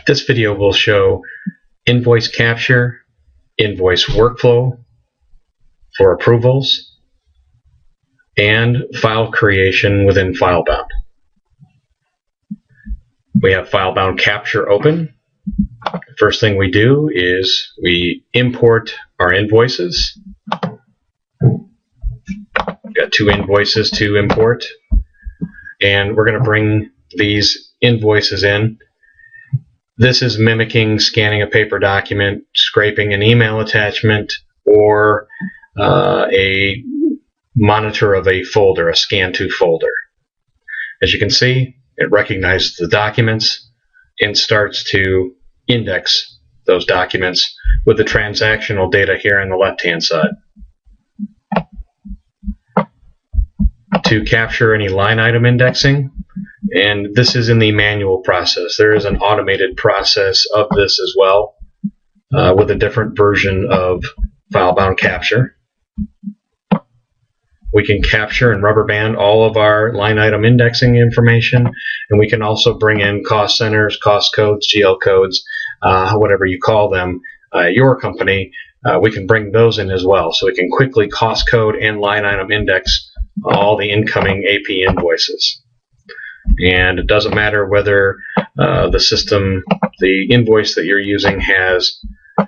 This video will show invoice capture, invoice workflow for approvals, and file creation within FileBound. We have FileBound capture open. The first thing we do is we import our invoices. We've got 2 invoices to import, and we're going to bring these invoices in. This is mimicking scanning a paper document, scraping an email attachment, or a monitor of a folder, a scan to folder. As you can see, it recognizes the documents and starts to index those documents with the transactional data here on the left-hand side. To capture any line item indexing, and this is in the manual process. There is an automated process of this as well, with a different version of FileBound capture. We can capture and rubber band all of our line item indexing information, and we can also bring in cost centers, cost codes, GL codes, whatever you call them, your company. We can bring those in as well, so we can quickly cost code and line item index all the incoming AP invoices. And it doesn't matter whether the invoice that you're using has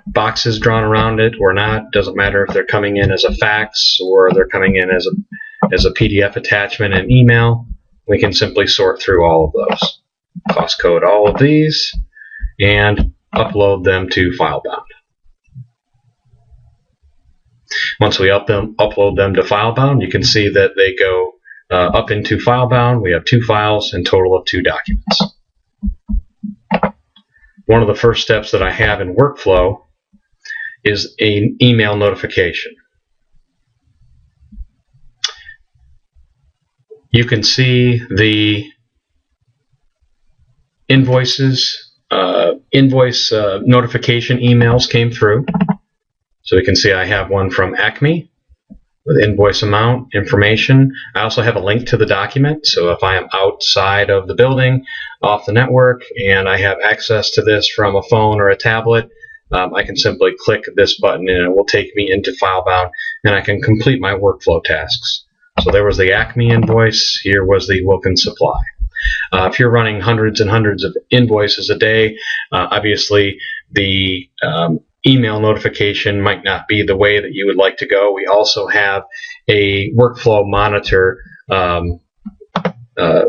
boxes drawn around it or not. Doesn't matter if they're coming in as a fax or they're coming in as a PDF attachment and email. We can simply sort through all of those, cost code all of these, and upload them to FileBound. Once we upload them to FileBound, you can see that they go up into FileBound. We have 2 files and total of 2 documents. One of the first steps that I have in workflow is an email notification. You can see the invoices, invoice notification emails came through. So we can see I have one from Acme with invoice amount, information. I also have a link to the document, so if I am outside of the building, off the network, and I have access to this from a phone or a tablet, I can simply click this button and it will take me into FileBound, and I can complete my workflow tasks. So there was the Acme invoice, here was the Wilkins Supply. If you're running hundreds and hundreds of invoices a day, obviously the email notification might not be the way that you would like to go. We also have a workflow monitor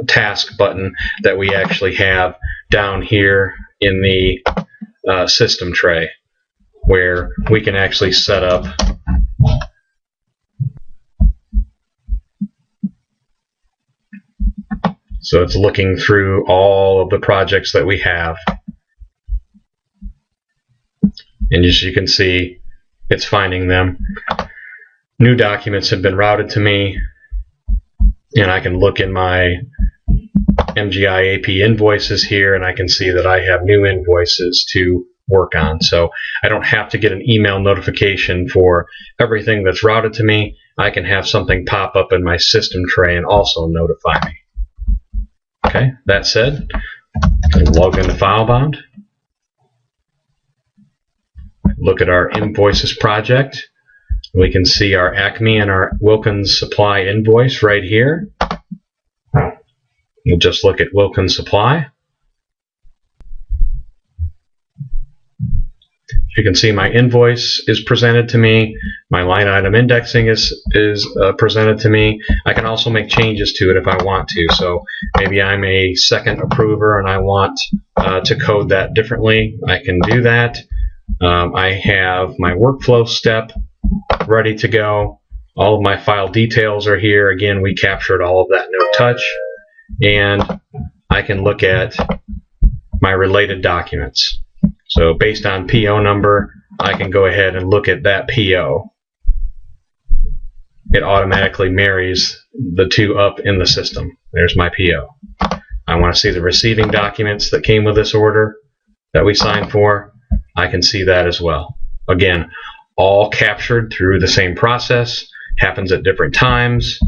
task button that we actually have down here in the system tray, where we can actually set up so it's looking through all of the projects that we have. And as you can see, it's finding them. New documents have been routed to me, and I can look in my MGI AP invoices here, and I can see that I have new invoices to work on. So I don't have to get an email notification for everything that's routed to me. I can have something pop up in my system tray and also notify me. Okay, that said, I log into FileBound. Look at our invoices project. We can see our Acme and our Wilkins Supply invoice right here. We'll just look at Wilkins Supply. You can see my invoice is presented to me. My line item indexing is presented to me. I can also make changes to it if I want to. So maybe I'm a second approver and I want to code that differently. I can do that. I have my workflow step ready to go. All of my file details are here. Again, we captured all of that no touch. And I can look at my related documents. So based on PO number, I can go ahead and look at that PO. It automatically marries the 2 up in the system. There's my PO. I want to see the receiving documents that came with this order that we signed for. I can see that as well. Again, all captured through the same process, happens at different times,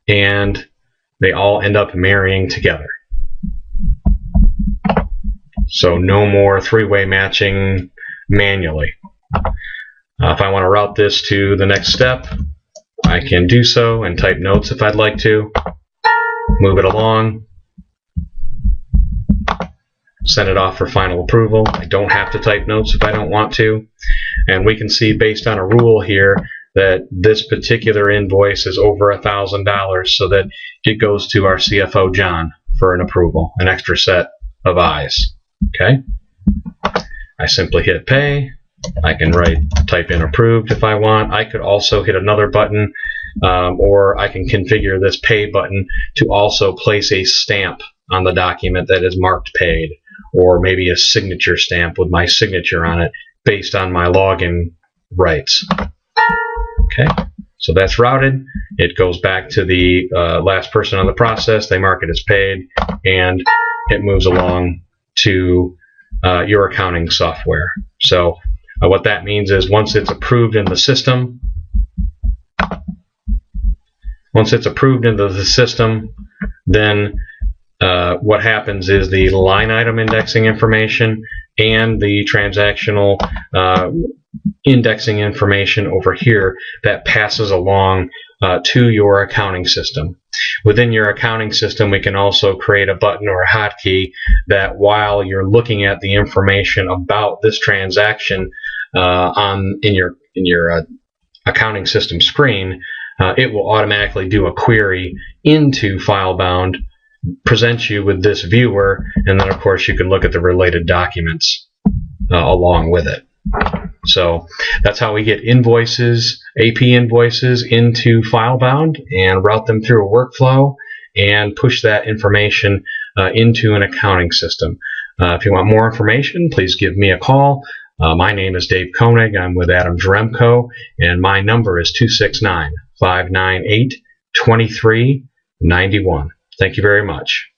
and they all end up marrying together. So no more three-way matching manually. If I want to route this to the next step, I can do so and type notes if I'd like to. Move it along. Send it off for final approval. I don't have to type notes if I don't want to. And we can see based on a rule here that this particular invoice is over $1,000, so that it goes to our CFO, John, for an approval, an extra set of eyes. Okay? I simply hit pay. I can type in approved if I want. I could also hit another button, or I can configure this pay button to also place a stamp on the document that is marked paid, or maybe a signature stamp with my signature on it based on my login rights. Okay, so that's routed. It goes back to the last person on the process. They mark it as paid, and it moves along to your accounting software. So what that means is once it's approved in the system, then what happens is the line item indexing information and the transactional indexing information over here that passes along to your accounting system. Within your accounting system, we can also create a button or a hotkey that while you're looking at the information about this transaction in your accounting system screen, it will automatically do a query into FileBound, present you with this viewer, and then of course you can look at the related documents along with it. So that's how we get invoices, AP invoices, into FileBound and route them through a workflow and push that information into an accounting system. If you want more information, please give me a call. My name is Dave Koenig. I'm with Adams Remco, and my number is 269-598-2391. Thank you very much.